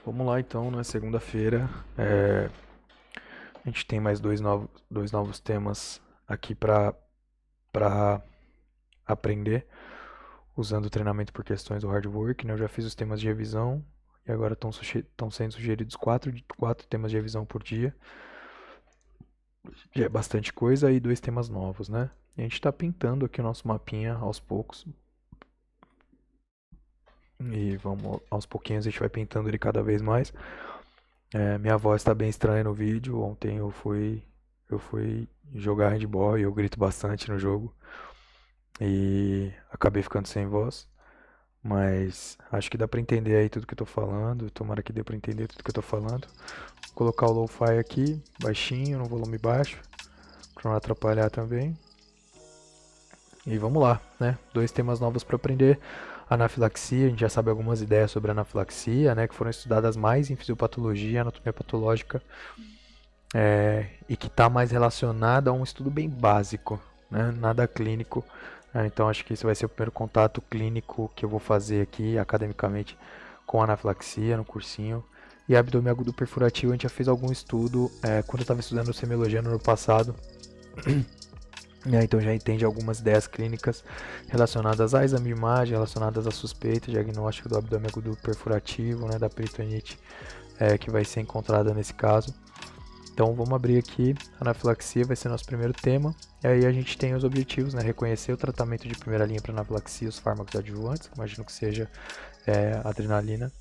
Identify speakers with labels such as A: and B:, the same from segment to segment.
A: Vamos lá então, né? Segunda-feira. A gente tem mais dois novos temas aqui para aprender, usando o treinamento por questões do hard work, né? Eu já fiz os temas de revisão e agora estão sendo sugeridos quatro temas de revisão por dia. Já é bastante coisa e dois temas novos, né? E a gente está pintando aqui o nosso mapinha aos poucos. E vamos, aos pouquinhos a gente vai pintando ele cada vez mais. Minha voz está bem estranha no vídeo. Ontem eu fui jogar handball e eu grito bastante no jogo. E acabei ficando sem voz. Mas acho que dá pra entender aí tudo que eu tô falando. Tomara que dê pra entender tudo que eu tô falando. Vou colocar o lo-fi aqui, baixinho, no volume baixo, pra não atrapalhar também. E vamos lá, né? Dois temas novos para aprender. Anafilaxia, a gente já sabe algumas ideias sobre anafilaxia, né? Que foram estudadas mais em fisiopatologia, anatomia patológica, e que está mais relacionada a um estudo bem básico, né? Nada clínico. Então acho que esse vai ser o primeiro contato clínico que eu vou fazer aqui academicamente com anafilaxia no cursinho. E abdômen agudo perfurativo, a gente já fez algum estudo quando eu estava estudando semiologia no ano passado. Então já entende algumas ideias clínicas relacionadas a exame de imagem, relacionadas à suspeita, diagnóstico do abdômen agudo perfurativo, né, da peritonite que vai ser encontrada nesse caso. Então vamos abrir aqui, anafilaxia vai ser nosso primeiro tema. E aí a gente tem os objetivos, né, reconhecer o tratamento de primeira linha para anafilaxia, os fármacos adjuvantes, imagino que seja adrenalina,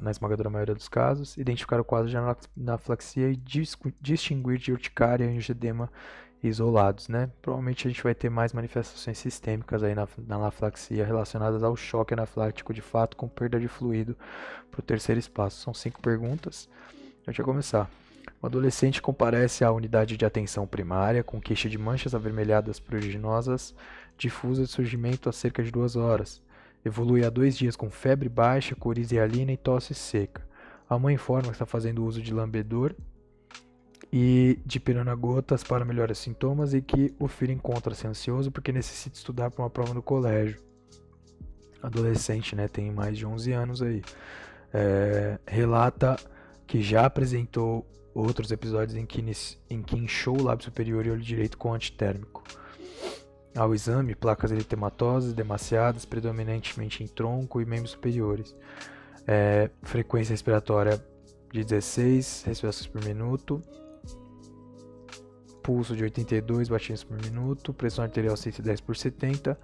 A: na esmagadora maioria dos casos, identificar o quadro de anafilaxia e distinguir de urticária e angioedema isolados, né? Provavelmente a gente vai ter mais manifestações sistêmicas aí na anafilaxia relacionadas ao choque anafilático de fato com perda de fluido para o terceiro espaço. São 5 perguntas. A gente vai começar. O adolescente comparece à unidade de atenção primária com queixa de manchas avermelhadas pruriginosas difusas de surgimento há cerca de 2 horas. Evolui há 2 dias com febre baixa, coriza hialina e tosse seca. A mãe informa que está fazendo uso de lambedor e de pirona-gotas para melhorar os sintomas e que o filho encontra-se ansioso porque necessita estudar para uma prova no colégio. Adolescente, né, tem mais de 11 anos aí. Relata que já apresentou outros episódios em que inchou o lábio superior e olho direito com antitérmico. Ao exame, placas eritematosas demasiadas, predominantemente em tronco e membros superiores. Frequência respiratória de 16 respirações por minuto. Pulso de 82 batimentos por minuto. Pressão arterial 110 por 70.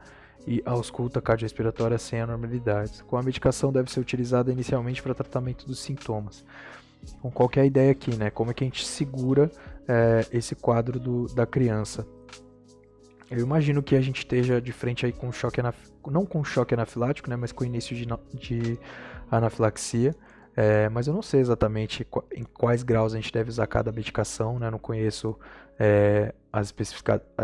A: E ausculta cardiorrespiratória sem anormalidades. Com a medicação deve ser utilizada inicialmente para tratamento dos sintomas. Então, qual que é a ideia aqui, né? Como é que a gente segura esse quadro da criança? Eu imagino que a gente esteja de frente aí com choque não com choque anafilático, né, mas com início de anafilaxia. Mas eu não sei exatamente em quais graus a gente deve usar cada medicação, né? Não conheço as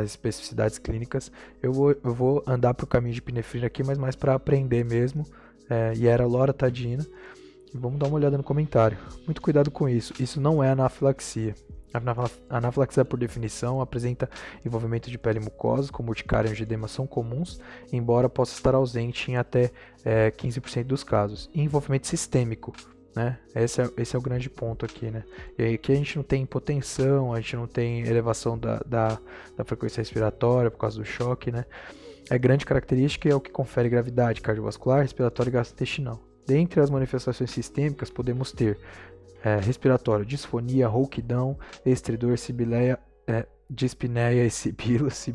A: especificidades clínicas. Eu vou andar para o caminho de epinefrina aqui, mas mais para aprender mesmo. E era loratadina. Vamos dar uma olhada no comentário. Muito cuidado com isso. Isso não é anafilaxia. A anafilaxia, por definição, apresenta envolvimento de pele e mucosa, como urticária e angioedema são comuns, embora possa estar ausente em até 15% dos casos. E envolvimento sistêmico, né? Esse é o grande ponto aqui, né? E aí, aqui a gente não tem hipotensão, a gente não tem elevação da frequência respiratória por causa do choque, né? É grande característica e é o que confere gravidade cardiovascular, respiratória e gastrointestinal. Dentre as manifestações sistêmicas, podemos ter respiratório, disfonia, rouquidão, estridor, sibileia, dispneia e sibilos,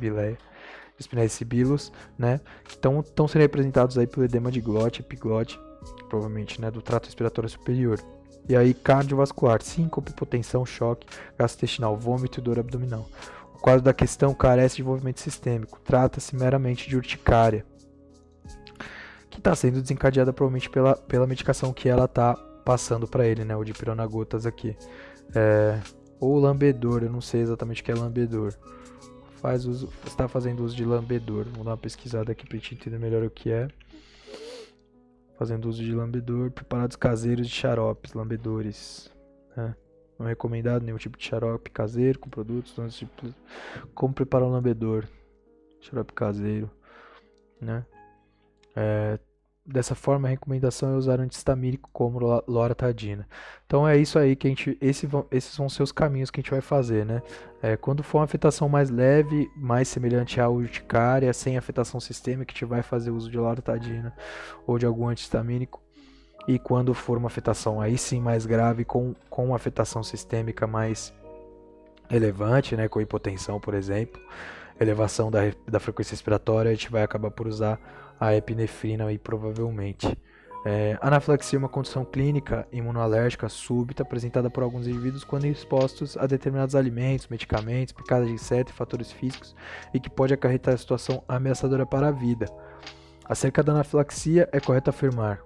A: né? Estão sendo representados aí pelo edema de glote, epiglote, provavelmente, né, do trato respiratório superior. E aí, cardiovascular, síncope, hipotensão, choque, gastrointestinal, vômito e dor abdominal. O quadro da questão carece de envolvimento sistêmico, trata-se meramente de urticária, que está sendo desencadeada provavelmente pela medicação que ela está passando para ele, né? O de pirona-gotas aqui. Ou lambedor, eu não sei exatamente o que é lambedor. Está fazendo uso de lambedor. Vamos dar uma pesquisada aqui para a gente entender melhor o que é. Fazendo uso de lambedor, preparados caseiros de xaropes, lambedores. Não é recomendado nenhum tipo de xarope caseiro com produtos. Como preparar um lambedor? Xarope caseiro, né? Dessa forma, a recomendação é usar antihistamínico como loratadina. Então é isso aí que esses vão ser os caminhos que a gente vai fazer, né? Quando for uma afetação mais leve, mais semelhante à urticária, sem afetação sistêmica, a gente vai fazer uso de loratadina ou de algum antihistamínico. E quando for uma afetação aí sim mais grave, com uma afetação sistêmica mais relevante, né, com hipotensão, por exemplo, elevação da frequência respiratória, a gente vai acabar por usar a epinefrina aí, provavelmente. Anafilaxia é uma condição clínica imunoalérgica súbita apresentada por alguns indivíduos quando expostos a determinados alimentos, medicamentos, picadas de inseto e fatores físicos e que pode acarretar a situação ameaçadora para a vida. Acerca da anafilaxia, é correto afirmar: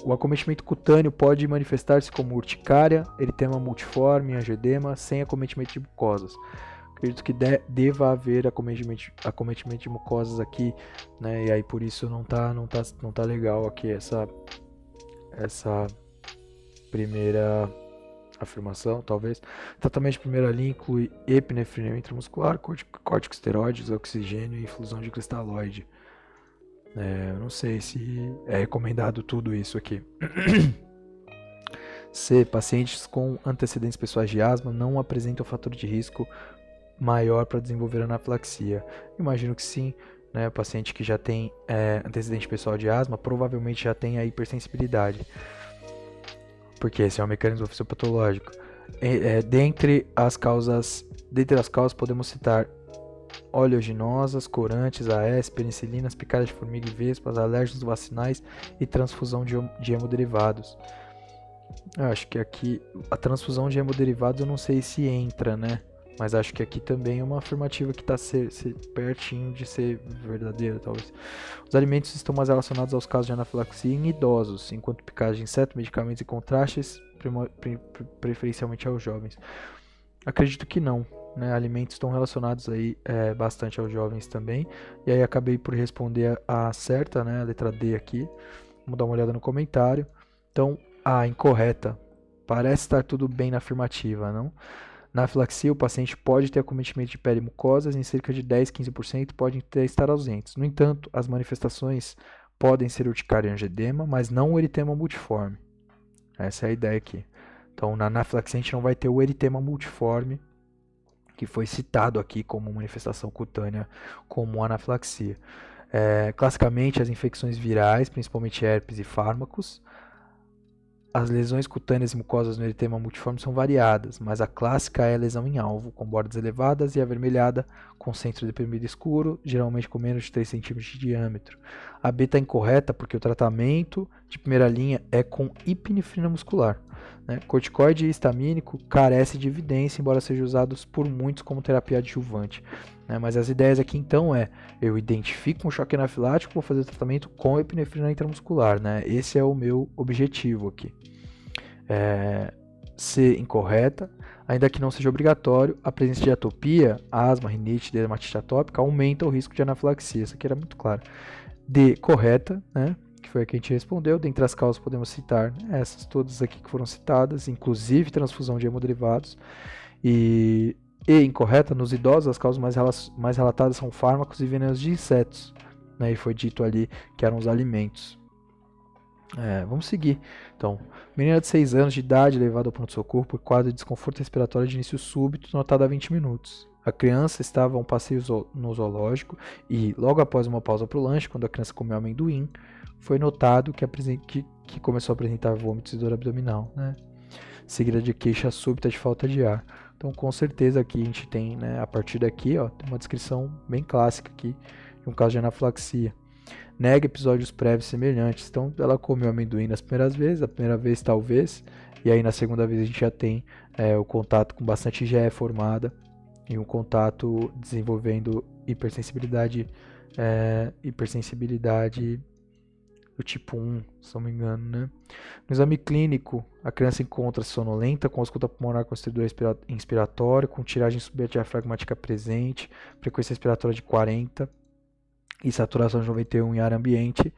A: o acometimento cutâneo pode manifestar-se como urticária, eritema multiforme, angedema, sem acometimento de mucosas. Acredito que deva haver acometimento de mucosas aqui, né? E aí por isso não tá legal aqui essa primeira afirmação, talvez. Tratamento de primeira linha inclui epinefrina intramuscular, corticosteroides, oxigênio e infusão de cristalóide. Eu não sei se é recomendado tudo isso aqui. C. Pacientes com antecedentes pessoais de asma não apresentam fator de risco maior para desenvolver anafilaxia. Imagino que sim, né? O paciente que já tem antecedente pessoal de asma provavelmente já tem a hipersensibilidade, porque esse é um mecanismo fisiopatológico. Dentre as causas podemos citar oleaginosas, corantes, AS, penicilinas, picadas de formiga e vespas, alérgicos vacinais e transfusão de hemoderivados. Eu acho que aqui a transfusão de hemoderivados eu não sei se entra, né? Mas acho que aqui também é uma afirmativa que está pertinho de ser verdadeira, talvez. Os alimentos estão mais relacionados aos casos de anafilaxia em idosos, enquanto picadas de inseto, medicamentos e contrastes, preferencialmente aos jovens. Acredito que não, né? Alimentos estão relacionados aí bastante aos jovens também. E aí acabei por responder a certa, né? A letra D aqui. Vamos dar uma olhada no comentário. Então, a incorreta. Parece estar tudo bem na afirmativa, não? Na anafilaxia, o paciente pode ter acometimento de pele e mucosas, em cerca de 10-15% podem estar ausentes. No entanto, as manifestações podem ser urticária e angedema, mas não o eritema multiforme. Essa é a ideia aqui. Então, na anafilaxia, a gente não vai ter o eritema multiforme, que foi citado aqui como manifestação cutânea, como anafilaxia. Classicamente, as infecções virais, principalmente herpes e fármacos, as lesões cutâneas e mucosas no eritema multiforme são variadas, mas a clássica é a lesão em alvo, com bordas elevadas e avermelhada, com centro deprimido escuro, geralmente com menos de 3 cm de diâmetro. A B está incorreta porque o tratamento de primeira linha é com epinefrina muscular. Né? Corticoide e histamínico carece de evidência, embora sejam usados por muitos como terapia adjuvante. Né? Mas as ideias aqui então eu identifico um choque anafilático, vou fazer o tratamento com epinefrina intramuscular. Né? Esse é o meu objetivo aqui. C, incorreta. Ainda que não seja obrigatório, a presença de atopia, asma, rinite, dermatite atópica aumenta o risco de anafilaxia. Isso aqui era muito claro. D, correta, né? Que foi a que a gente respondeu. Dentre as causas podemos citar essas todas aqui que foram citadas, inclusive transfusão de hemoderivados. E incorreta, nos idosos as causas mais relatadas são fármacos e venenos de insetos. Né? E foi dito ali que eram os alimentos. Vamos seguir. Então, menina de 6 anos de idade levada ao pronto-socorro por quadro de desconforto respiratório de início súbito, notado há 20 minutos. A criança estava a um passeio no zoológico e, logo após uma pausa para o lanche, quando a criança comeu amendoim, foi notado que começou a apresentar vômitos e dor abdominal, né? Seguida de queixa súbita de falta de ar. Então, com certeza aqui a gente tem, né, a partir daqui, tem uma descrição bem clássica aqui de um caso de anafilaxia. Nega episódios prévios semelhantes. Então, ela comeu amendoim nas primeiras vezes, a primeira vez talvez, e aí na segunda vez a gente já tem o contato com bastante IgE formada e um contato desenvolvendo hipersensibilidade do tipo 1, se não me engano, né? No exame clínico, a criança encontra-se sonolenta, com ausculta pulmonar com estridor inspiratório, com tiragem subdiafragmática presente, frequência respiratória de 40 e saturação de 91 em ar ambiente.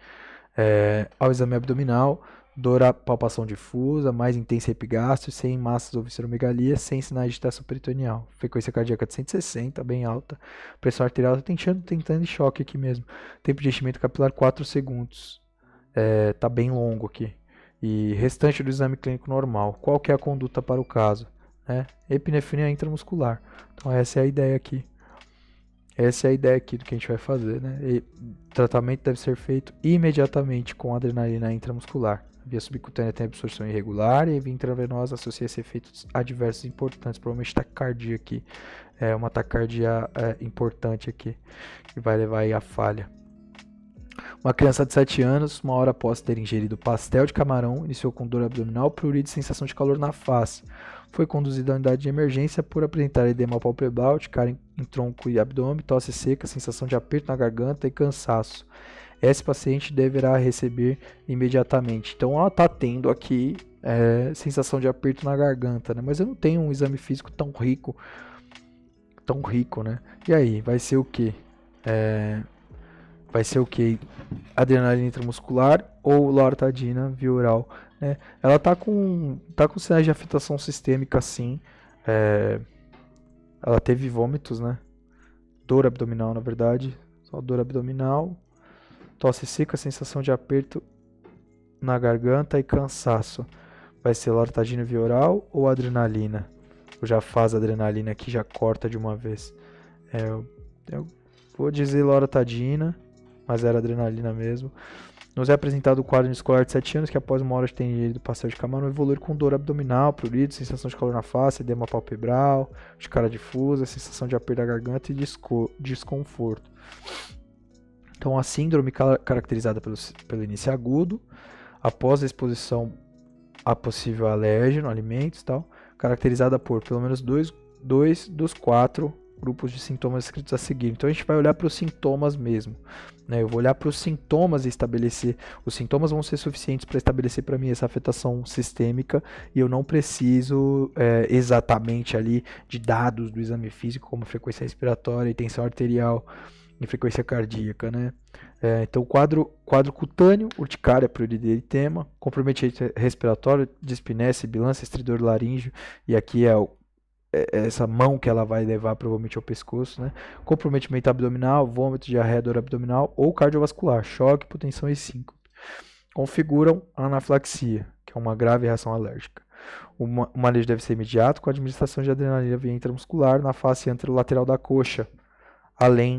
A: Ao exame abdominal, dor à palpação difusa, mais intensa epigastro, sem massas ou visceromegalia, sem sinais de tensão peritoneal. Frequência cardíaca de 160, bem alta. Pressão arterial tentando em choque aqui mesmo. Tempo de enchimento capilar 4 segundos. Tá bem longo aqui. E restante do exame clínico normal. Qual que é a conduta para o caso? Epinefrina intramuscular. Então essa é a ideia aqui. Essa é a ideia aqui do que a gente vai fazer, né? E o tratamento deve ser feito imediatamente com adrenalina intramuscular. A via subcutânea tem absorção irregular e a via intravenosa associa-se a efeitos adversos importantes, provavelmente taquicardia aqui. Uma taquicardia importante aqui, que vai levar aí à falha. Uma criança de 7 anos, uma hora após ter ingerido pastel de camarão, iniciou com dor abdominal, prurito e sensação de calor na face. Foi conduzida à unidade de emergência por apresentar edema palpebral, urticária em tronco e abdômen, tosse seca, sensação de aperto na garganta e cansaço. Esse paciente deverá receber imediatamente. Então ela está tendo aqui sensação de aperto na garganta, né? Mas eu não tenho um exame físico tão rico, né? E aí, vai ser o quê? Vai ser o que? Adrenalina intramuscular ou loratadina via oral, né? Ela tá com sinais de afetação sistêmica, sim. Ela teve vômitos, né? Dor abdominal, na verdade. Só dor abdominal. Tosse seca, sensação de aperto na garganta e cansaço. Vai ser loratadina via oral ou adrenalina? Eu já faz a adrenalina aqui, já corta de uma vez. Eu vou dizer loratadina, mas era adrenalina mesmo. Nos é apresentado o quadro escolar de 7 anos que após uma hora de ter ingerido pastel de camarão evoluir com dor abdominal, prurito, sensação de calor na face, edema palpebral, urticária difusa, sensação de aperto da garganta e desconforto. Então a síndrome caracterizada pelo início agudo, após a exposição a possível alérgeno, alimentos e tal, caracterizada por pelo menos dois dos 4 grupos de sintomas escritos a seguir. Então a gente vai olhar para os sintomas mesmo, né? Eu vou olhar para os sintomas e estabelecer. Os sintomas vão ser suficientes para estabelecer para mim essa afetação sistêmica e eu não preciso exatamente ali de dados do exame físico como frequência respiratória, tensão arterial e frequência cardíaca, né? Então quadro cutâneo, urticária, prurido e eritema, comprometimento respiratório, dispneia, sibilância, estridor laríngeo, e aqui essa mão que ela vai levar provavelmente ao pescoço, né? Comprometimento abdominal, vômito, diarreia, dor abdominal ou cardiovascular, choque, hipotensão e síncope. Configuram a anafilaxia, que é uma grave reação alérgica. O manejo deve ser imediato com a administração de adrenalina via intramuscular na face anterolateral da coxa, além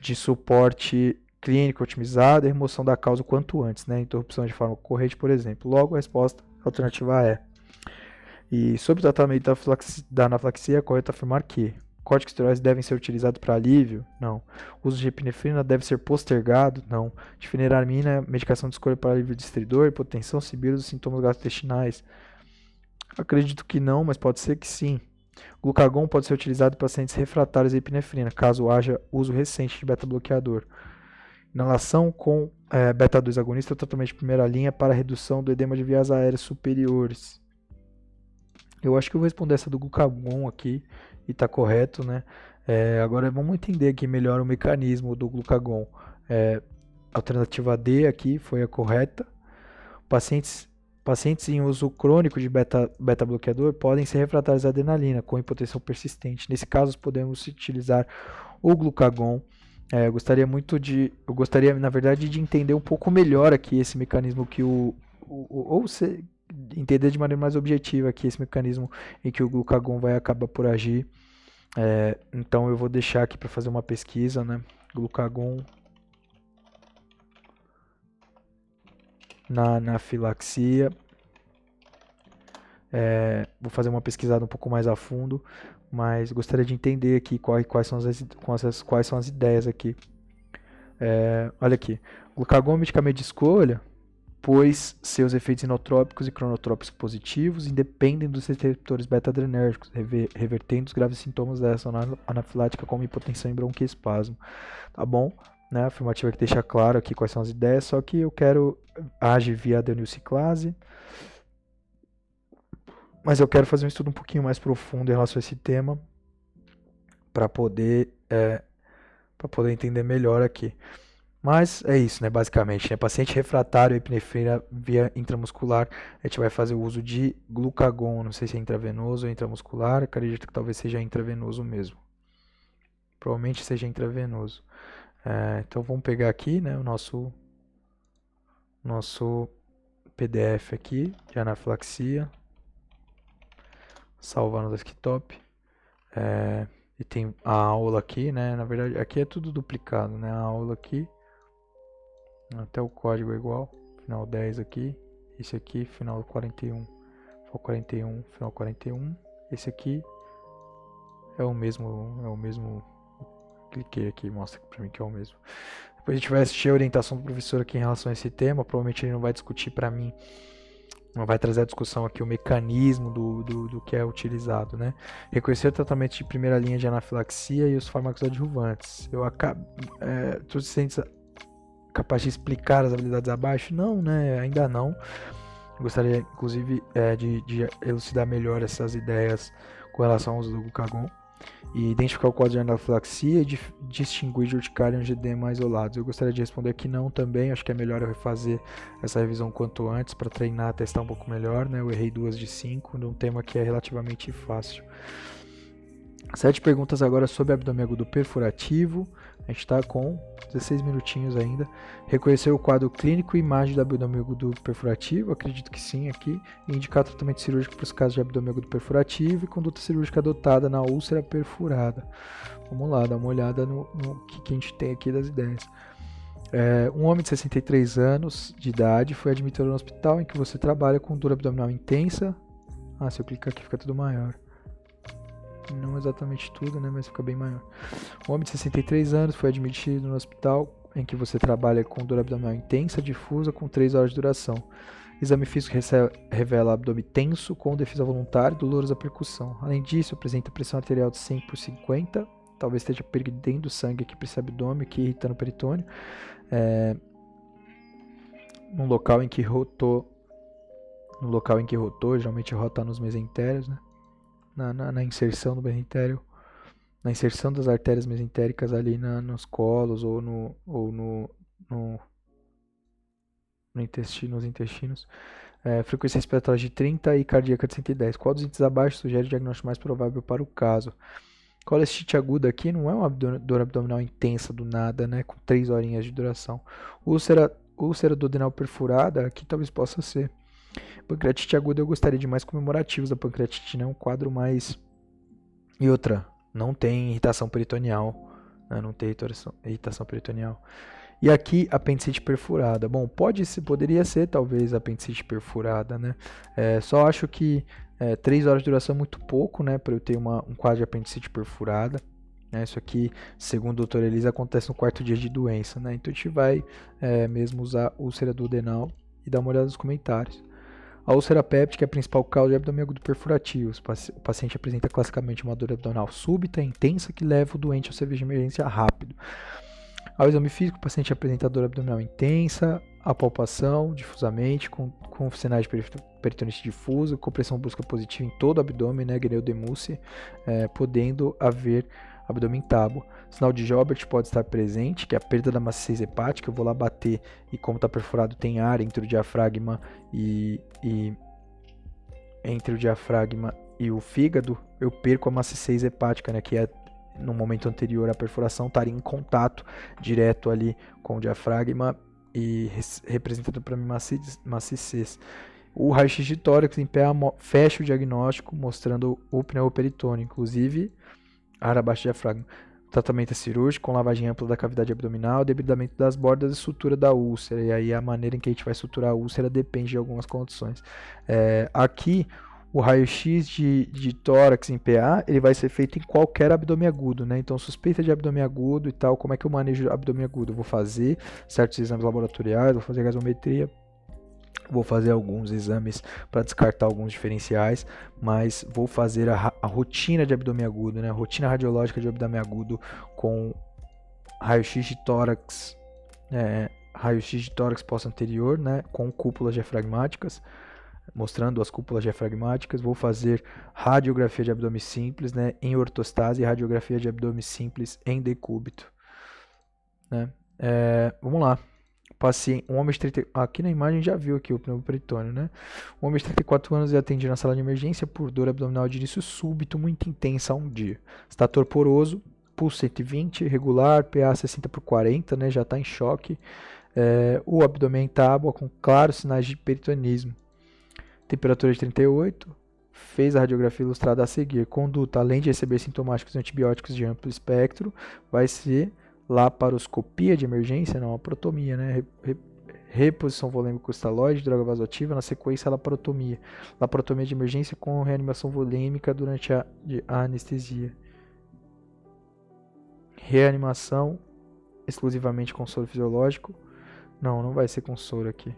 A: de suporte clínico otimizado e remoção da causa o quanto antes, né? Interrupção de fármaco corrente, por exemplo. Logo, a resposta alternativa é. E sobre o tratamento da anafilaxia, é correto afirmar que corticosteroides devem ser utilizados para alívio? Não. O uso de epinefrina deve ser postergado? Não. Difeneramina, medicação de escolha para alívio de estridor, hipotensão, sibilos e sintomas gastrointestinais? Acredito que não, mas pode ser que sim. Glucagon pode ser utilizado em pacientes refratários à epinefrina, caso haja uso recente de beta-bloqueador. Inalação com beta-2 agonista é o tratamento de primeira linha para redução do edema de vias aéreas superiores. Eu acho que eu vou responder essa do glucagon aqui e tá correto, né? Agora vamos entender aqui melhor o mecanismo do glucagon. Alternativa D aqui foi a correta. Pacientes em uso crônico de beta-bloqueador podem ser refratários à adrenalina com hipotensão persistente. Nesse caso, podemos utilizar o glucagon. Eu gostaria, na verdade, de entender um pouco melhor aqui esse mecanismo que entender de maneira mais objetiva aqui esse mecanismo em que o glucagon vai acabar por agir. Então eu vou deixar aqui para fazer uma pesquisa, né? Glucagon na anafilaxia. Vou fazer uma pesquisada um pouco mais a fundo, mas gostaria de entender aqui quais são as ideias aqui. Olha aqui, glucagon é um medicamento de escolha, pois seus efeitos inotrópicos e cronotrópicos positivos independem dos receptores beta-adrenérgicos, revertendo os graves sintomas da reação anafilática como hipotensão e bronquiespasmo. Tá bom? Né? A afirmativa que deixa claro aqui quais são as ideias, só que eu quero agir via adenilciclase, mas eu quero fazer um estudo um pouquinho mais profundo em relação a esse tema para poder entender melhor aqui. Mas é isso, né, basicamente, né? Paciente refratário à epinefrina via intramuscular, a gente vai fazer o uso de glucagon, não sei se é intravenoso ou intramuscular, acredito que talvez seja intravenoso mesmo. Provavelmente seja intravenoso. Então vamos pegar aqui, né, o nosso nosso PDF aqui de anafilaxia. Salvar no desktop. E tem a aula aqui, né? Na verdade, aqui é tudo duplicado, né? A aula aqui. Até o código é igual. Final 10 aqui. Esse aqui, final 41. Final 41, final 41. Esse aqui é o mesmo. Cliquei aqui, mostra pra mim que é o mesmo. Depois a gente vai assistir a orientação do professor aqui em relação a esse tema. Provavelmente ele não vai discutir pra mim, não vai trazer a discussão aqui o mecanismo do que é utilizado, né? Reconhecer o tratamento de primeira linha de anafilaxia e os fármacos adjuvantes. Tu se sente capaz de explicar as habilidades abaixo? Não, né? Ainda não. Gostaria, inclusive, de elucidar melhor essas ideias com relação ao uso do glucagon e identificar o quadro de anafilaxia e distinguir de urticária e angedema isolados. Eu gostaria de responder que não também, acho que é melhor eu refazer essa revisão quanto antes para treinar, testar um pouco melhor, né? Eu errei 2 de 5 num tema que é relativamente fácil. 7 perguntas agora sobre abdômen agudo perfurativo. A gente está com 16 minutinhos ainda. Reconhecer o quadro clínico e imagem do abdômen agudo perfurativo, acredito que sim aqui. E indicar tratamento cirúrgico para os casos de abdômen agudo perfurativo e conduta cirúrgica adotada na úlcera perfurada. Vamos lá, dar uma olhada no que a gente tem aqui das ideias. Um homem de 63 anos de idade foi admitido no hospital em que você trabalha com dor abdominal intensa. Se eu clicar aqui fica tudo maior. Não exatamente tudo, né, mas fica bem maior. Um homem de 63 anos foi admitido no hospital em que você trabalha com dor abdominal intensa, difusa, com 3 horas de duração. Exame físico revela abdômen tenso, com defesa voluntária e dolorosa percussão. Além disso, apresenta pressão arterial de 100 por 50, talvez esteja perdendo sangue aqui para esse abdômen, aqui irritando o peritônio. No local em que rotou, geralmente rota nos mesentérios, né? Na inserção do mesentério, na inserção das artérias mesentéricas ali nos colos ou nos intestinos. Frequência respiratória de 30 e cardíaca de 110. Qual dos índices abaixo sugere o diagnóstico mais provável para o caso? Colestite aguda aqui não é uma dor abdominal intensa do nada, né? Com 3 horinhas de duração. Úlcera duodenal perfurada, aqui talvez possa ser. Pancreatite aguda eu gostaria de mais comemorativos da pancreatite, né? Um quadro mais... E outra, não tem irritação peritoneal, né? Não tem irritação peritoneal. E aqui, apendicite perfurada. Bom, poderia ser talvez apendicite perfurada, né? Só acho que 3 horas de duração é muito pouco, né? Para eu ter um quadro de apendicite perfurada. Isso aqui, segundo o Dr. Elisa, acontece no 4º dia de doença, né? Então a gente vai mesmo usar úlcera duodenal e dar uma olhada nos comentários. A úlcera péptica é a principal causa de abdômen agudo perfurativo. O paciente apresenta classicamente uma dor abdominal súbita e intensa que leva o doente ao serviço de emergência rápido. Ao exame físico, o paciente apresenta dor abdominal intensa, a palpação difusamente, com sinais de peritonite difuso, compressão brusca positiva em todo o abdômen, né, Gneodemusse, podendo haver abdômen tábua. Sinal de Joubert pode estar presente, que é a perda da maciez hepática. Eu vou lá bater e, como está perfurado, tem ar entre o diafragma e o fígado, eu perco a maciez hepática, né, que é no momento anterior à perfuração estaria em contato direto ali com o diafragma e representando para mim maciez. O raio-x de tórax em pé fecha o diagnóstico, mostrando o pneumoperitônio, inclusive ar abaixo do diafragma. O tratamento é cirúrgico, com lavagem ampla da cavidade abdominal, debridamento das bordas e sutura da úlcera. E aí a maneira em que a gente vai suturar a úlcera depende de algumas condições. Aqui, o raio-x de tórax em PA, ele vai ser feito em qualquer abdômen agudo, né? Então, suspeita de abdômen agudo e tal, como é que eu manejo abdômen agudo? Eu vou fazer certos exames laboratoriais, vou fazer gasometria, vou fazer alguns exames para descartar alguns diferenciais, mas vou fazer a rotina de abdômen agudo, né? A rotina radiológica de abdômen agudo com raio-x de tórax, pós-anterior, né? Com cúpulas diafragmáticas, mostrando as cúpulas diafragmáticas. Vou fazer radiografia de abdômen simples, né? Em ortostase e radiografia de abdômen simples em decúbito, né? Vamos lá. Paciente, um homem de 30, aqui na imagem já viu aqui o pneumoperitônio, né? Um homem de 34 anos é atendido na sala de emergência por dor abdominal de início súbito muito intensa há um dia. Estator poroso, pulso 120, regular, PA 60 por 40, né? Já está em choque. O abdômen em tábua com claros sinais de peritonismo. Temperatura de 38. Fez a radiografia ilustrada a seguir. Conduta, além de receber sintomáticos e antibióticos de amplo espectro, vai ser laparoscopia de emergência, não, a protomia, né? Reposição volêmica cristalóide, droga vasoativa, na sequência a laparotomia. Laparotomia de emergência com reanimação volêmica durante a anestesia. Reanimação exclusivamente com soro fisiológico. Não vai ser com soro aqui.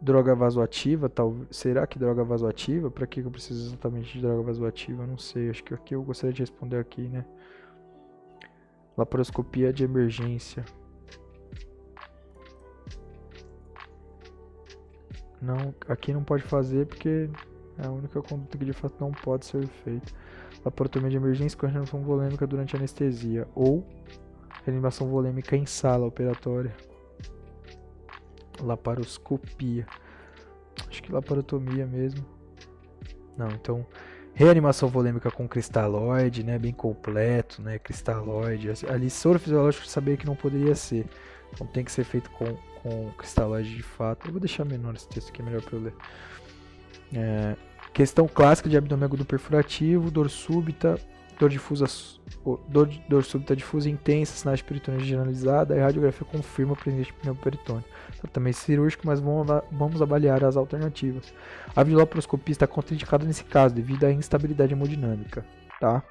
A: Droga vasoativa, será que droga vasoativa? Para que eu preciso exatamente de droga vasoativa? Eu não sei, acho que aqui eu gostaria de responder aqui, né? Laparoscopia de emergência. Não, aqui não pode fazer porque é a única conduta que de fato não pode ser feita. Laparotomia de emergência com reanimação volêmica durante anestesia ou reanimação volêmica em sala operatória. Laparoscopia. Acho que laparotomia mesmo. Não, então reanimação volêmica com cristalóide, né, bem completo, né, cristalóide. Ali soro fisiológico sabia que não poderia ser. Então tem que ser feito com cristalóide de fato. Eu vou deixar menor esse texto aqui, melhor para eu ler. Questão clássica de abdômen agudo perfurativo, dor súbita, dor súbita difusa intensa, sinais de peritônio generalizada, a radiografia confirma a presença de pneumoperitônio. Tratamento cirúrgico, mas vamos avaliar as alternativas. A videolaparoscopia está contraindicada nesse caso, devido à instabilidade hemodinâmica, tá?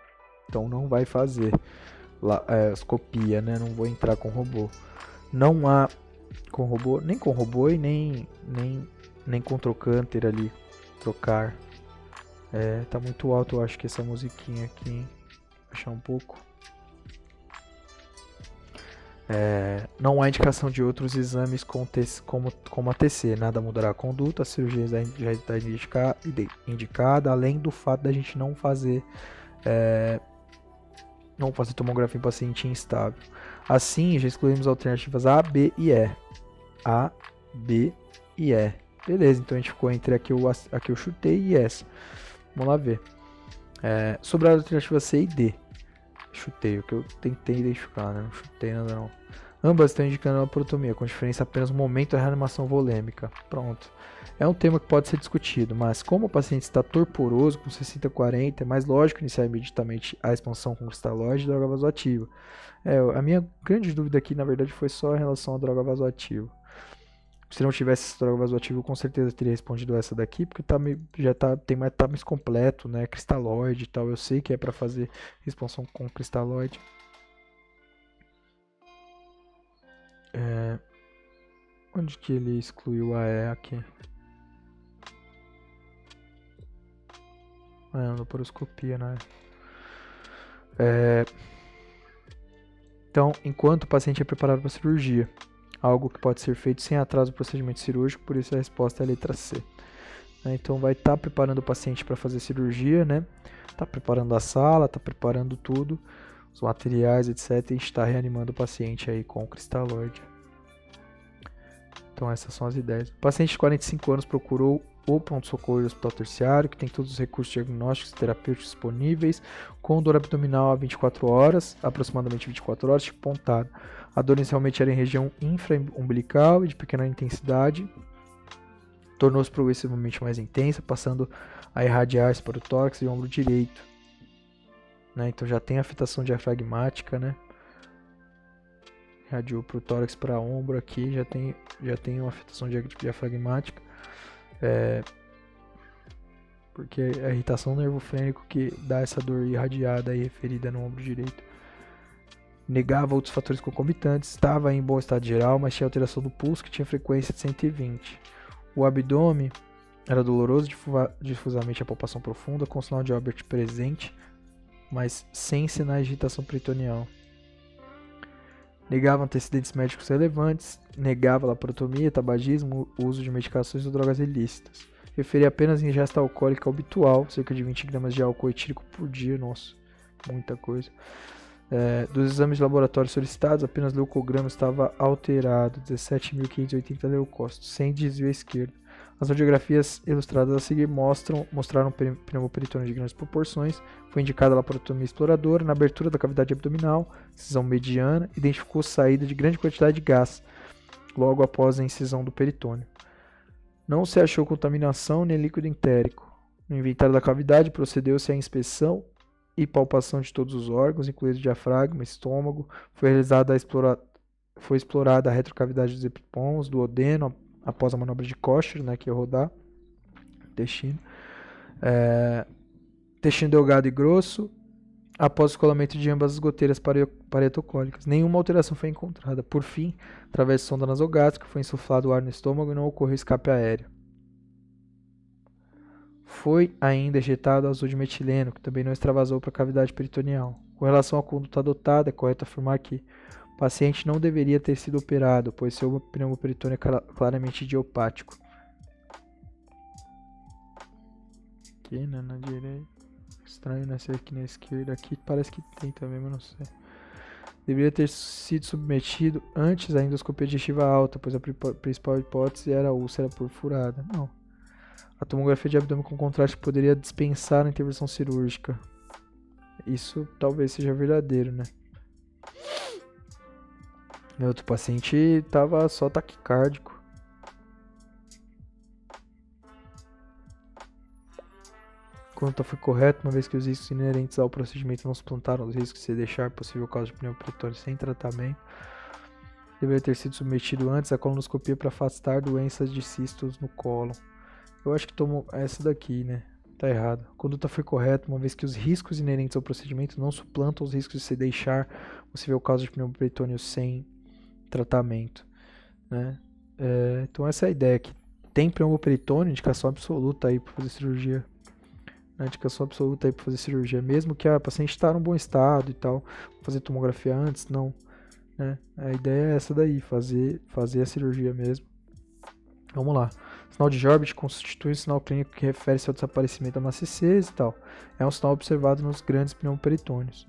A: Então não vai fazer escopia, né? Não vou entrar com robô. Não há com robô, nem com robô e nem com trocânter ali, trocar. Tá muito alto, eu acho que essa musiquinha aqui, hein? Baixar um pouco. Não há indicação de outros exames como a TC. Nada mudará a conduta, a cirurgia já está indicada, além do fato da gente não fazer tomografia em paciente instável. Assim, já excluímos alternativas A, B e E. A, B e E. Beleza, então a gente ficou entre aqui eu chutei e essa. Vamos lá ver. Sobre a alternativa C e D. Chutei, o que eu tentei identificar, né? Não chutei nada não. Ambas estão indicando a laparotomia, com diferença apenas no momento da reanimação volêmica. Pronto. É um tema que pode ser discutido, mas como o paciente está torporoso, com 60-40, é mais lógico iniciar imediatamente a expansão com cristalóide e droga vasoativa. A minha grande dúvida aqui, na verdade, foi só em relação à droga vasoativa. Se não tivesse essa droga vasoativa, eu com certeza teria respondido essa daqui, porque tá mais completo, né? Cristalóide e tal. Eu sei que é para fazer expansão com cristalóide. Onde que ele excluiu a E aqui? Laparoscopia, né? Então, enquanto o paciente é preparado para a cirurgia, algo que pode ser feito sem atraso do procedimento cirúrgico, por isso a resposta é a letra C. Então vai estar preparando o paciente para fazer cirurgia, né? Tá preparando a sala, tá preparando tudo, os materiais, etc. E está reanimando o paciente aí com o cristalóide. Então essas são as ideias. O paciente de 45 anos procurou o pronto-socorro do hospital terciário, que tem todos os recursos diagnósticos e terapêuticos disponíveis, com dor abdominal a 24 horas, aproximadamente 24 horas, tipo pontada. A dor inicialmente era em região infraumbilical e de pequena intensidade, tornou-se progressivamente mais intensa, passando a irradiar-se para o tórax e o ombro direito. Né? Então já tem afetação diafragmática, né? Irradiou para o tórax, para o ombro aqui, já tem uma afetação diafragmática. Porque é a irritação do nervo frênico que dá essa dor irradiada e referida no ombro direito. Negava outros fatores concomitantes, estava em bom estado geral, mas tinha alteração do pulso que tinha frequência de 120. O abdômen era doloroso, difusamente a palpação profunda, com sinal de Albert presente, mas sem sinais de irritação peritoneal. Negava antecedentes médicos relevantes, negava laparotomia, tabagismo, uso de medicações ou drogas ilícitas. Referia apenas ingesta alcoólica habitual, cerca de 20 gramas de álcool etílico por dia, nossa, muita coisa. Dos exames de laboratório solicitados, apenas leucograma estava alterado, 17.580 leucócitos, sem desvio à esquerda. As radiografias ilustradas a seguir mostraram um pneumoperitônio de grandes proporções. Foi indicada a laparotomia exploradora na abertura da cavidade abdominal, incisão mediana, identificou saída de grande quantidade de gás logo após a incisão do peritônio. Não se achou contaminação nem líquido entérico. No inventário da cavidade, procedeu-se à inspeção e palpação de todos os órgãos, incluindo o diafragma, estômago. Foi explorada a retrocavidade dos epipons, do duodeno, após a manobra de Kocher, né, que é rodar o intestino. Intestino delgado e grosso, após o escoamento de ambas as goteiras paretocólicas. Nenhuma alteração foi encontrada. Por fim, através de sonda nasogástrica, foi insuflado o ar no estômago e não ocorreu escape aéreo. Foi ainda injetado azul de metileno, que também não extravasou para a cavidade peritoneal. Com relação à conduta adotada, é correto afirmar que o paciente não deveria ter sido operado, pois seu pneumoperitônio é claramente idiopático. Aqui, né, na direita. Estranho, né? Ser aqui na esquerda. Aqui parece que tem também, mas não sei. Deveria ter sido submetido antes da endoscopia digestiva alta, pois a principal hipótese era a úlcera perfurada. Não. A tomografia de abdômen com contraste poderia dispensar a intervenção cirúrgica. Isso talvez seja verdadeiro, né? O outro paciente estava só taquicárdico. A conduta foi correta, uma vez que os riscos inerentes ao procedimento não suplantaram os riscos de se deixar possível causa de pneumoperitônio sem tratamento. Deveria ter sido submetido antes à colonoscopia para afastar doenças de cistos no cólon. Eu acho que tomou essa daqui, né? Tá errado. A conduta foi correta, uma vez que os riscos inerentes ao procedimento não suplantam os riscos de se deixar possível causa de pneumoperitônio sem tratamento, né? Então essa é a ideia, que tem pneumoperitônio, indicação absoluta aí para fazer cirurgia. Indicação absoluta aí para fazer cirurgia, mesmo que a paciente está em bom estado e tal, fazer tomografia antes, não, né? A ideia é essa daí, fazer a cirurgia mesmo. Vamos lá. Sinal de Jorbit constitui um sinal clínico que refere-se ao desaparecimento da macecese e tal. É um sinal observado nos grandes pneumoperitônios.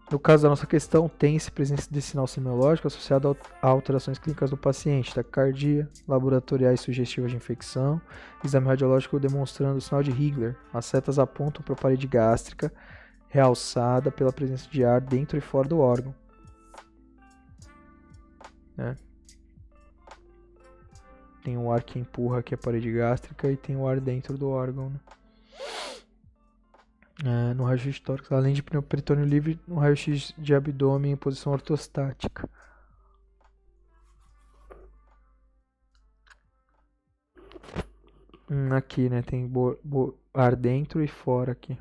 A: No caso da nossa questão, tem-se presença de sinal semiológico associado a alterações clínicas do paciente, taquicardia, laboratoriais sugestivas de infecção, exame radiológico demonstrando o sinal de Higler. As setas apontam para a parede gástrica, realçada pela presença de ar dentro e fora do órgão. Tem o ar que empurra aqui a parede gástrica e tem o ar dentro do órgão, né? No raio-x de tórax, além de pneumoperitônio livre, no raio-x de abdômen em posição ortostática. Aqui, né, tem ar dentro e fora aqui.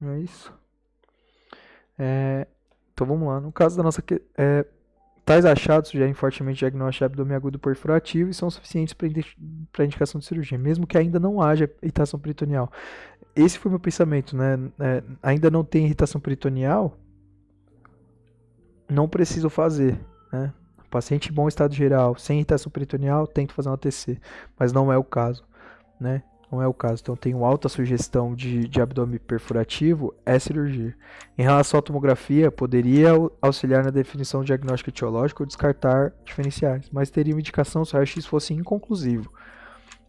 A: É isso. Então vamos lá. No caso da nossa... tais achados sugerem fortemente diagnóstico de abdômen agudo perfurativo e são suficientes para indicação de cirurgia, mesmo que ainda não haja irritação peritoneal. Esse foi o meu pensamento, né? Ainda não tem irritação peritoneal, não preciso fazer, né? Paciente em bom estado geral, sem irritação peritoneal, tento fazer um ATC, mas não é o caso, né? Não é o caso. Então, tenho alta sugestão de abdômen perfurativo, é cirurgia. Em relação à tomografia, poderia auxiliar na definição diagnóstica etiológica ou descartar diferenciais, mas teria uma indicação se o raio-x fosse inconclusivo.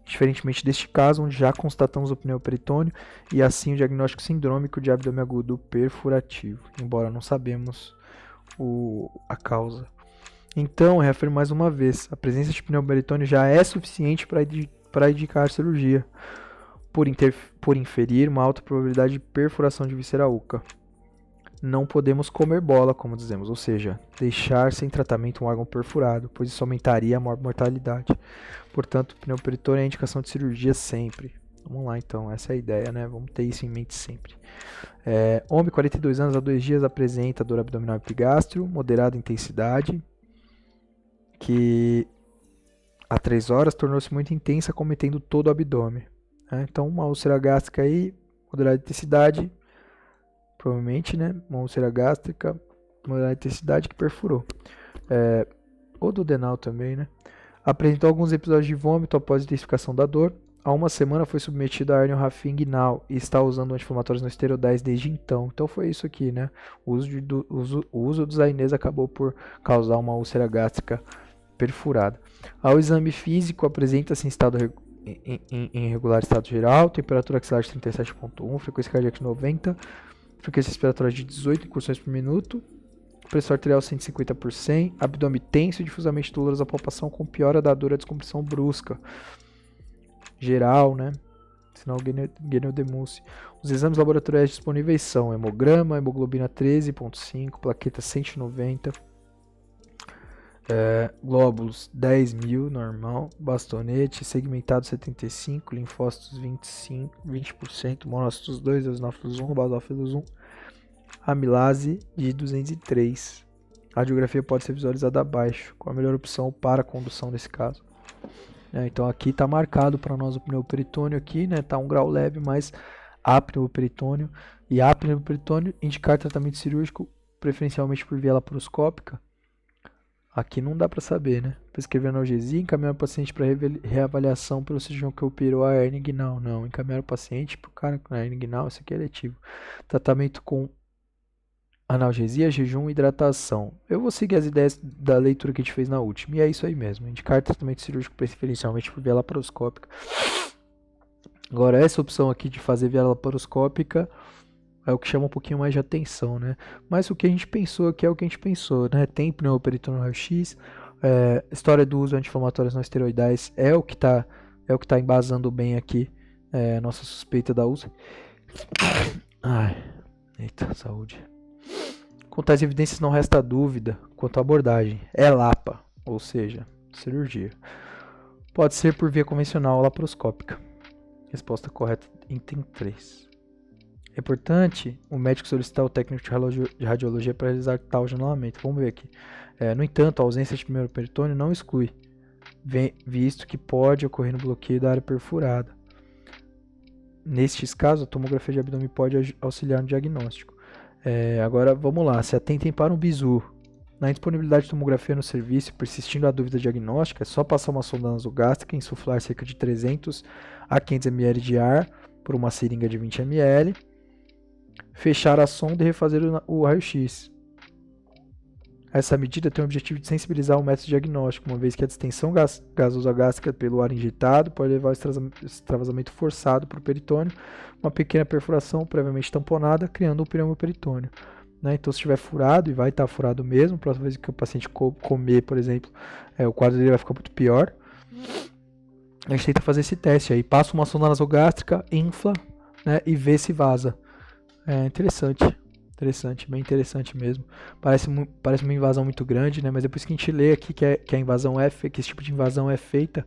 A: Diferentemente deste caso, onde já constatamos o pneumoperitônio e assim o diagnóstico sindrômico de abdômen agudo perfurativo, embora não sabemos a causa. Então, reafirmo mais uma vez, a presença de pneumoperitônio já é suficiente para indicar cirurgia, por inferir uma alta probabilidade de perfuração de víscera oca. Não podemos comer bola, como dizemos, ou seja, deixar sem tratamento um órgão perfurado, pois isso aumentaria a mortalidade. Portanto, pneumoperitônio é indicação de cirurgia sempre. Vamos lá então, essa é a ideia, né? Vamos ter isso em mente sempre. Homem, 42 anos, há 2 dias apresenta dor abdominal epigastrio, moderada intensidade, que há 3 horas tornou-se muito intensa, cometendo todo o abdômen. Então, uma úlcera gástrica aí, moderada intensidade, provavelmente, né? Uma úlcera gástrica, moderada intensidade que perfurou. Ou duodenal também, né? Apresentou alguns episódios de vômito após intensificação da dor. há uma semana foi submetido a hérnia rafinguinal e está usando anti-inflamatórios não esteroidais desde então. Então foi isso aqui, né? O uso do Zainês acabou por causar uma úlcera gástrica perfurada. Ao exame físico, apresenta-se em regular estado geral, temperatura axilar de 37,1, frequência cardíaca de 90, frequência respiratória de 18 incursões por minuto, pressão arterial 150 por 100, abdômen tenso e difusamente doloroso à palpação com piora da dor e a descompressão brusca. Geral, né? Sinal Gueneldemúcia. Os exames laboratoriais disponíveis são hemograma, hemoglobina 13,5, plaqueta 190, glóbulos 10.000, normal, bastonete, segmentado 75, linfócitos 20%, monócitos 2, eosinófilos 1, basófilos 1, amilase de 203. A radiografia pode ser visualizada abaixo, com a melhor opção para a condução nesse caso. Então aqui está marcado para nós o pneumoperitônio aqui, né? Tá 1 grau leve, mas há pneumoperitônio. E há pneumoperitônio indicar tratamento cirúrgico, preferencialmente por via laparoscópica. Aqui não dá para saber, né? Prescrever analgesia, encaminhar o paciente para reavaliação pelo cirurgião que operou a hernia inguinal. Não, encaminhar o paciente para o cara com a hernia inguinal, isso aqui é letivo. Tratamento com analgesia, jejum e hidratação. Eu vou seguir as ideias da leitura que a gente fez na última. E é isso aí mesmo. Indicar tratamento cirúrgico preferencialmente por via laparoscópica. Agora, essa opção aqui de fazer via laparoscópica é o que chama um pouquinho mais de atenção, né? Mas o que a gente pensou aqui é o que a gente pensou, né? Tem pneumoperitônio raio-x, história do uso de anti-inflamatórios não esteroidais é o que tá embasando bem aqui a nossa suspeita da úlcera. Ai, eita, saúde. Com tais evidências não resta dúvida quanto à abordagem. É LAPA, ou seja, cirurgia. Pode ser por via convencional ou laparoscópica. Resposta correta, item 3. É importante o médico solicitar o técnico de radiologia para realizar tal janelamento. Vamos ver aqui. No entanto, a ausência de primeiro peritônio não exclui, visto que pode ocorrer no bloqueio da área perfurada. Nestes casos, a tomografia de abdômen pode auxiliar no diagnóstico. Agora, vamos lá. Se atentem para um bizu. Na indisponibilidade de tomografia no serviço, persistindo a dúvida diagnóstica, é só passar uma sonda nasogástrica e insuflar cerca de 300 a 500 ml de ar por uma seringa de 20 ml, fechar a sonda e refazer o raio-x. Essa medida tem o objetivo de sensibilizar o método diagnóstico, uma vez que a distensão gasosa gástrica pelo ar injetado pode levar ao extravasamento forçado para o peritônio, uma pequena perfuração previamente tamponada, criando um pneumoperitônio. Então, se estiver furado, e vai estar furado mesmo, próxima vez que o paciente comer, por exemplo, o quadro dele vai ficar muito pior. A gente tenta fazer esse teste aí, passa uma sonda nasogástrica, infla, né, e vê se vaza. Interessante, bem interessante mesmo. Parece uma invasão muito grande, né? Mas depois que a gente lê aqui que a invasão que esse tipo de invasão é feita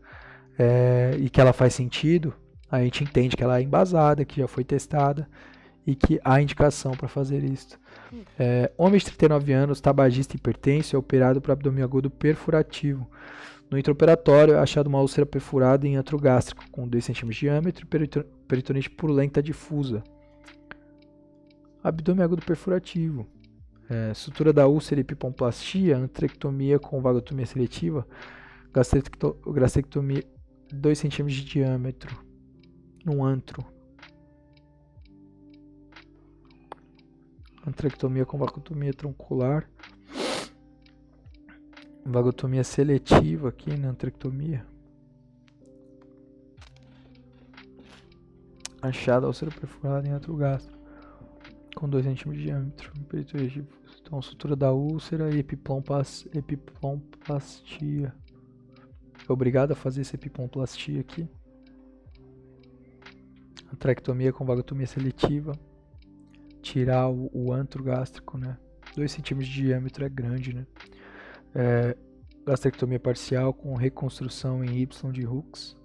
A: e que ela faz sentido, a gente entende que ela é embasada, que já foi testada e que há indicação para fazer isso. Homem de 39 anos, tabagista hipertenso, é operado por abdômen agudo perfurativo. No intraoperatório é achado uma úlcera perfurada em antro gástrico com 2 cm de diâmetro e peritonite purulenta difusa. Abdômen agudo perfurativo. Sutura da úlcera e epipomplastia, antrectomia com vagotomia seletiva, gastrectomia 2 cm de diâmetro no antro. Antrectomia com vagotomia troncular. Vagotomia seletiva aqui na antrectomia. Achada a úlcera perfurada em antro gástrico com 2 cm de diâmetro. Então, sutura da úlcera e epipomplastia. É obrigado a fazer essa epipomplastia aqui. Antrectomia com vagotomia seletiva. Tirar o antro gástrico, né? 2 cm de diâmetro é grande, né? Gastrectomia parcial com reconstrução em Y de Hooks.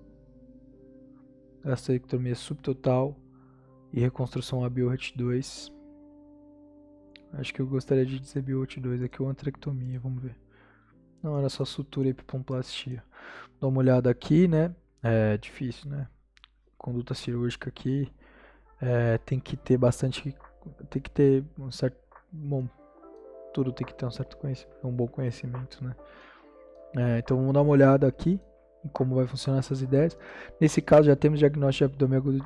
A: Gastrectomia subtotal e reconstrução a BIORT 2. Acho que eu gostaria de dizer BIORT 2 aqui ou antrectomia, vamos ver. Não, era só sutura e epipomplastia. Dá uma olhada aqui, né? É difícil, né? Conduta cirúrgica aqui. Tem que ter bastante. Tem que ter um certo. Bom, tudo tem que ter um certo conhecimento, um bom conhecimento, né? Então vamos dar uma olhada aqui, em como vai funcionar essas ideias. Nesse caso, já temos diagnóstico de abdômen agudo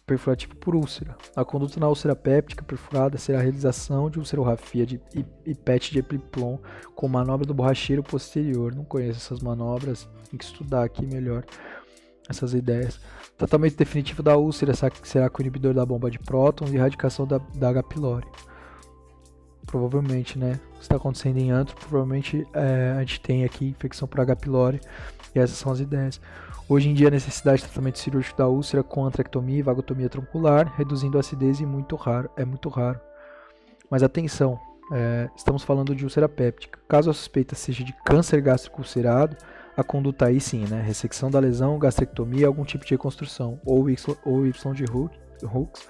A: perfurativo por úlcera. A conduta na úlcera péptica perfurada será a realização de ulcerorrafia e PET de epiplom com manobra do borracheiro posterior. Não conheço essas manobras, tem que estudar aqui melhor essas ideias. Tratamento definitivo da úlcera será com o inibidor da bomba de prótons e erradicação da H. pylori. Provavelmente, né? O que está acontecendo em antro, provavelmente a gente tem aqui infecção por H. pylori, e essas são as ideias. Hoje em dia, a necessidade de tratamento cirúrgico da úlcera com antrectomia e vagotomia troncular, reduzindo a acidez é muito raro. Mas atenção, estamos falando de úlcera péptica. Caso a suspeita seja de câncer gástrico ulcerado, a conduta aí sim, né? Ressecção da lesão, gastrectomia, algum tipo de reconstrução, ou Y de Hooks,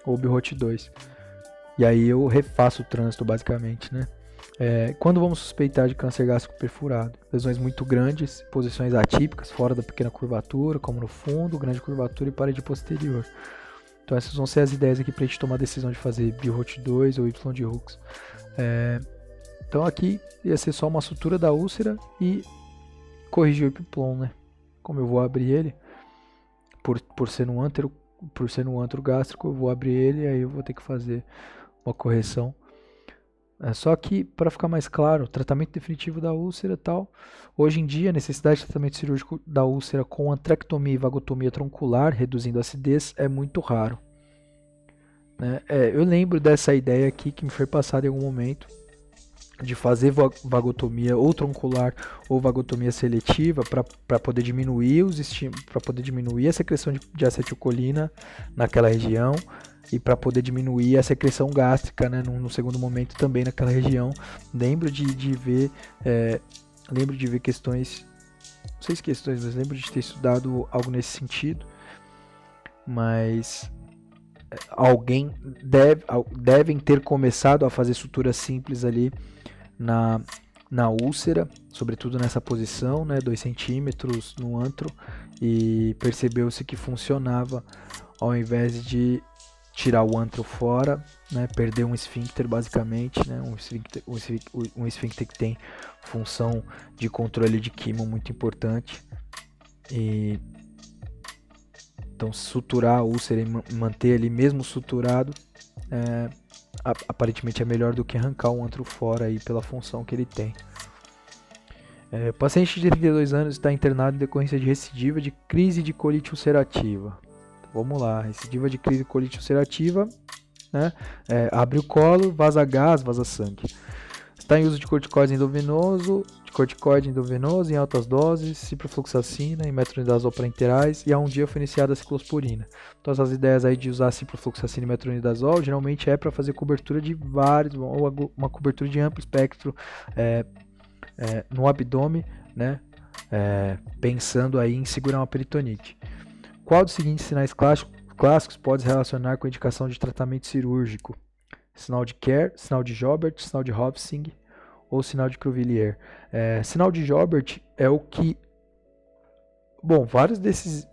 A: ou BIROT 2. E aí eu refaço o trânsito, basicamente, né? Quando vamos suspeitar de câncer gástrico perfurado? Lesões muito grandes, posições atípicas, fora da pequena curvatura, como no fundo, grande curvatura e parede posterior. Então essas vão ser as ideias aqui para a gente tomar a decisão de fazer BIROT 2 ou Y de Hooks. Então aqui ia ser só uma sutura da úlcera e corrigir o epiplom, né? Como eu vou abrir ele, por ser no antro gástrico, eu vou abrir ele e aí eu vou ter que fazer uma correção. Só que, para ficar mais claro, tratamento definitivo da úlcera e tal. Hoje em dia, a necessidade de tratamento cirúrgico da úlcera com antrectomia e vagotomia troncular, reduzindo a acidez, é muito raro. Né? Eu lembro dessa ideia aqui que me foi passada em algum momento, de fazer vagotomia ou troncular ou vagotomia seletiva para poder diminuir para poder diminuir a secreção de acetilcolina naquela região e para poder diminuir a secreção gástrica, né, no segundo momento também naquela região. Lembro de ver questões, não sei se questões, mas lembro de ter estudado algo nesse sentido. Mas alguém devem ter começado a fazer suturas simples ali na úlcera, sobretudo nessa posição, né, 2 centímetros no antro, e percebeu-se que funcionava ao invés de tirar o antro fora, né, perder um esfíncter basicamente, né, um esfíncter que tem função de controle de quimo muito importante. E então suturar a úlcera e manter ele mesmo suturado aparentemente é melhor do que arrancar o antro fora aí pela função que ele tem. O paciente de 32 anos está internado em decorrência de recidiva de crise de colite ulcerativa. Vamos lá, recidiva de crise de colite ulcerativa, né? Abre o colo, vaza gás, vaza sangue. Está em uso de corticoide endovenoso em altas doses, ciprofloxacina e metronidazol parenterais, e há um dia foi iniciada a ciclosporina. Então essas ideias aí de usar ciprofloxacina e metronidazol geralmente é para fazer cobertura de vários, ou uma cobertura de amplo espectro no abdômen, né? Pensando aí em segurar uma peritonite. Qual dos seguintes sinais clássicos pode se relacionar com a indicação de tratamento cirúrgico? Sinal de Kerr, sinal de Jobert, sinal de Hofsing ou sinal de Cuvelier. Sinal de Jobert é o que... Bom, vários desses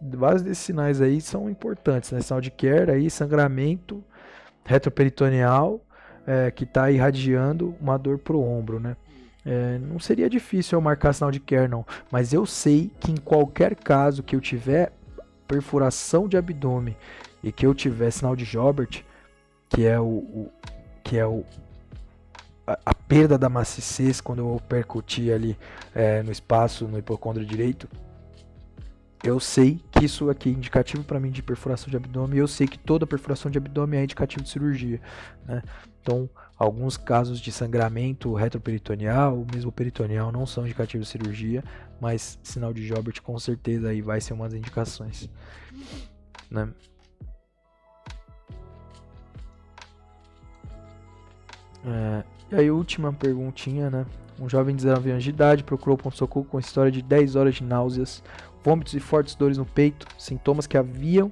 A: sinais aí são importantes, né? Sinal de Kerr, aí, sangramento retroperitoneal que está irradiando uma dor para o ombro, né? Não seria difícil eu marcar sinal de Kerr, não. Mas eu sei que em qualquer caso que eu tiver perfuração de abdômen e que eu tiver sinal de Jobert, que é a perda da maciez quando eu percutir ali no espaço, no hipocôndrio direito, eu sei que isso aqui é indicativo para mim de perfuração de abdômen, e eu sei que toda perfuração de abdômen é indicativo de cirurgia, né? Então, alguns casos de sangramento retroperitoneal, ou mesmo peritoneal, não são indicativos de cirurgia, mas sinal de Jobert com certeza aí vai ser uma das indicações, né? E aí, última perguntinha, né? Um jovem de 19 anos de idade procurou o pronto-socorro com história de 10 horas de náuseas, vômitos e fortes dores no peito, sintomas que haviam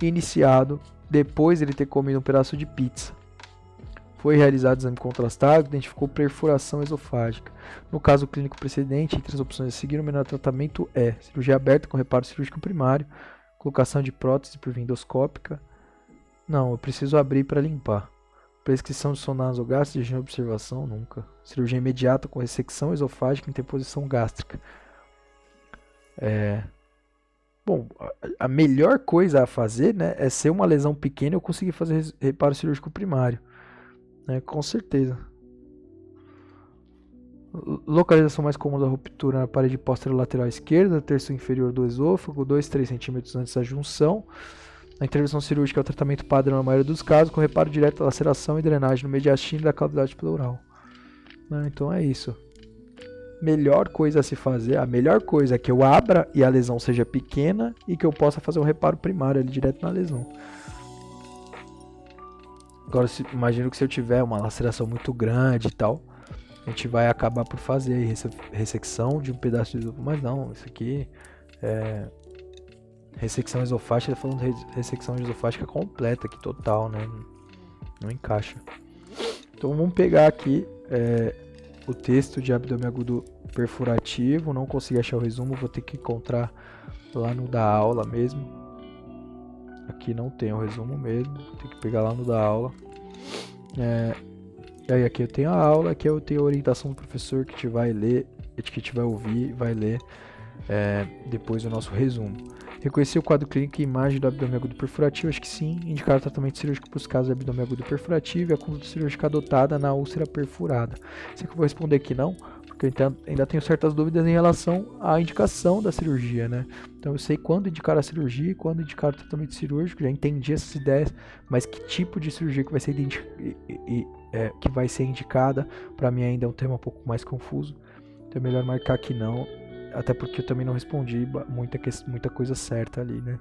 A: iniciado depois de ele ter comido um pedaço de pizza. Foi realizado exame contrastado, identificou perfuração esofágica. No caso clínico precedente, entre as opções a seguir, o melhor tratamento é cirurgia aberta com reparo cirúrgico primário, colocação de prótese por via endoscópica. Não, eu preciso abrir para limpar. Prescrição de sonda nasogástrica de observação, nunca. Cirurgia imediata com ressecção esofágica e interposição gástrica. Bom, a melhor coisa a fazer, né, é ser uma lesão pequena e eu conseguir fazer reparo cirúrgico primário, né, com certeza. Localização mais comum da ruptura na parede posterolateral esquerda, terço inferior do esôfago, 2-3 centímetros antes da junção. A intervenção cirúrgica é o tratamento padrão na maioria dos casos, com reparo direto à laceração e drenagem no mediastino da cavidade pleural. Né, então é isso. Melhor coisa a se fazer, a melhor coisa é que eu abra e a lesão seja pequena e que eu possa fazer um reparo primário ali direto na lesão. Agora, imagino que se eu tiver uma laceração muito grande e tal, a gente vai acabar por fazer aí ressecção de um pedaço de esôfago. Mas não, isso aqui é ressecção esofágica, tá falando de ressecção esofágica completa aqui, total, né? Não encaixa. Então vamos pegar aqui o texto de abdômen agudo perfurativo. Não consegui achar o resumo, vou ter que encontrar lá no da aula mesmo. Aqui não tem o resumo mesmo, tem que pegar lá no da aula. E aí aqui eu tenho a aula, aqui eu tenho a orientação do professor que te vai ler, que te vai ouvir, vai ler depois o nosso resumo. Reconhecer o quadro clínico e imagem do abdômen agudo perfurativo? Acho que sim. Indicar o tratamento cirúrgico para os casos de abdômen agudo perfurativo e a conduta cirúrgica adotada na úlcera perfurada. Sei que eu vou responder que não, porque eu ainda tenho certas dúvidas em relação à indicação da cirurgia, né? Então eu sei quando indicar a cirurgia e quando indicar o tratamento cirúrgico, já entendi essas ideias, mas que tipo de cirurgia que vai ser, que vai ser indicada, para mim ainda é um tema um pouco mais confuso. Então é melhor marcar que não. Até porque eu também não respondi muita coisa certa ali, né?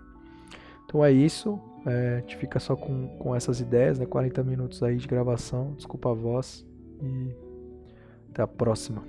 A: Então é isso. A gente fica só com essas ideias, né? 40 minutos aí de gravação. Desculpa a voz. E até a próxima.